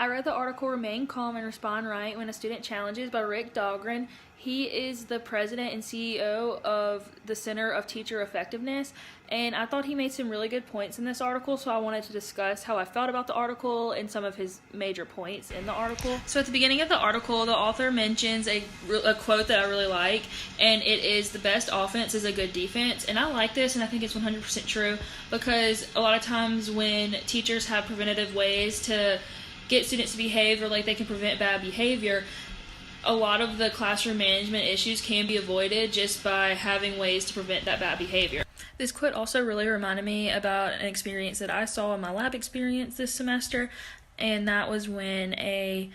I read the article Remain Calm and Respond Right When a Student Challenges by Rick Dahlgren. He is the president and CEO of the Center of Teacher Effectiveness, and I thought he made some really good points in this article, so I wanted to discuss how I felt about the article and some of his major points in the article. So at the beginning of the article, the author mentions a quote that I really like, and it is, "The best offense is a good defense." And I like this, and I think it's 100% true, because a lot of times when teachers have preventative ways to get students to behave, or like they can prevent bad behavior, a lot of the classroom management issues can be avoided just by having ways to prevent that bad behavior. This quote also really reminded me about an experience that I saw in my lab experience this semester, and that was when a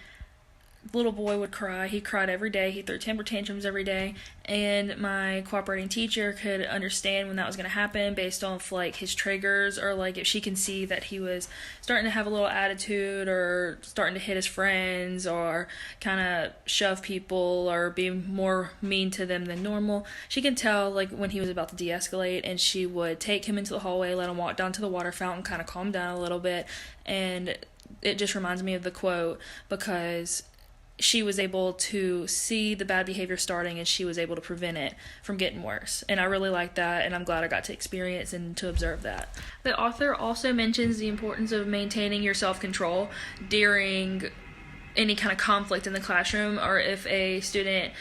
little boy would cry. He cried every day. He threw temper tantrums every day, and my cooperating teacher could understand when that was going to happen based off like his triggers, or like if she can see that he was starting to have a little attitude or starting to hit his friends or kind of shove people or be more mean to them than normal. She can tell like when he was about to de-escalate, and she would take him into the hallway, let him walk down to the water fountain, kind of calm down a little bit. And it just reminds me of the quote, because she was able to see the bad behavior starting, and she was able to prevent it from getting worse. And I really like that, and I'm glad I got to experience and to observe that. The author also mentions the importance of maintaining your self-control during any kind of conflict in the classroom, or if a student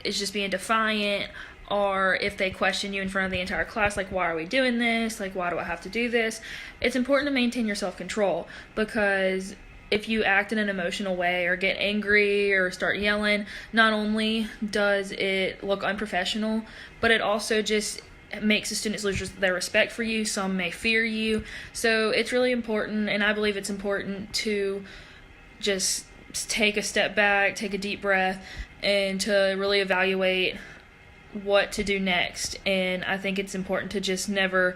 is just being defiant, or if they question you in front of the entire class, like, why are we doing this? Like, why do I have to do this? It's important to maintain your self-control, because if you act in an emotional way or get angry or start yelling, not only does it look unprofessional, but it also just makes the students lose their respect for you. Some may fear you. So it's really important, and I believe it's important to just take a step back, take a deep breath, and to really evaluate what to do next. And I think it's important to just never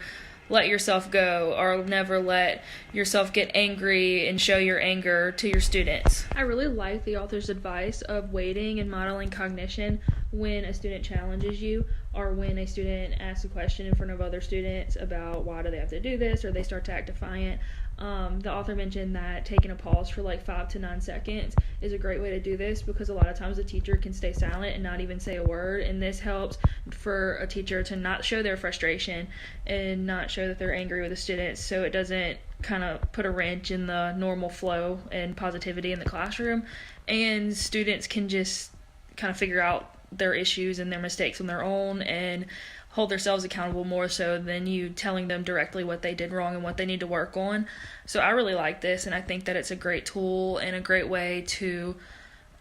let yourself go, or never let yourself get angry and show your anger to your students. I really like the author's advice of waiting and modeling cognition when a student challenges you, or when a student asks a question in front of other students about why do they have to do this, or they start to act defiant. The author mentioned that taking a pause for like 5 to 9 seconds is a great way to do this, because a lot of times the teacher can stay silent and not even say a word, and this helps for a teacher to not show their frustration and not show that they're angry with the students, so it doesn't kind of put a wrench in the normal flow and positivity in the classroom, and students can just kind of figure out their issues and their mistakes on their own and hold themselves accountable more so than you telling them directly what they did wrong and what they need to work on. So I really like this, and I think that it's a great tool and a great way to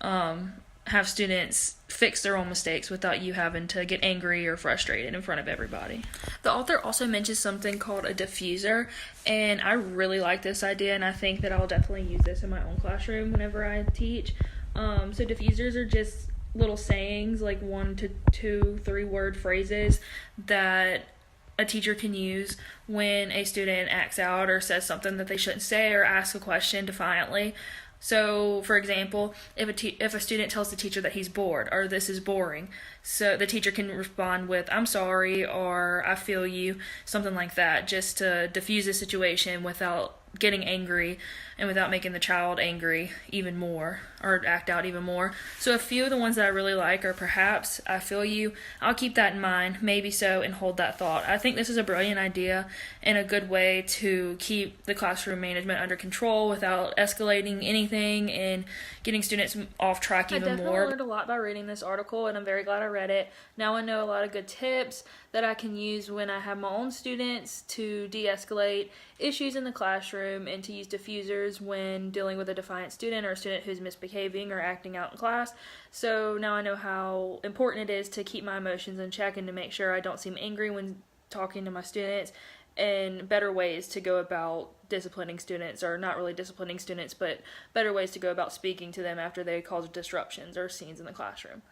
have students fix their own mistakes without you having to get angry or frustrated in front of everybody. The author also mentions something called a diffuser, and I really like this idea, and I think that I'll definitely use this in my own classroom whenever I teach. So diffusers are just little sayings, like 1 to 2, 3 word phrases that a teacher can use when a student acts out or says something that they shouldn't say, or asks a question defiantly. So, for example, if a student tells the teacher that he's bored, or this is boring, so the teacher can respond with, "I'm sorry," or "I feel you," something like that, just to diffuse the situation without getting angry and without making the child angry even more or act out even more. So a few of the ones that I really like are perhaps, "I feel you," "I'll keep that in mind," "maybe so," and "hold that thought." I think this is a brilliant idea and a good way to keep the classroom management under control without escalating anything and getting students off track even more. I definitely learned a lot by reading this article, and I'm very glad I read it. Now I know a lot of good tips that I can use when I have my own students to de-escalate issues in the classroom, and to use diffusers when dealing with a defiant student or a student who's misbehaving or acting out in class. So now I know how important it is to keep my emotions in check and to make sure I don't seem angry when talking to my students, and better ways to go about disciplining students, or not really disciplining students, but better ways to go about speaking to them after they cause disruptions or scenes in the classroom.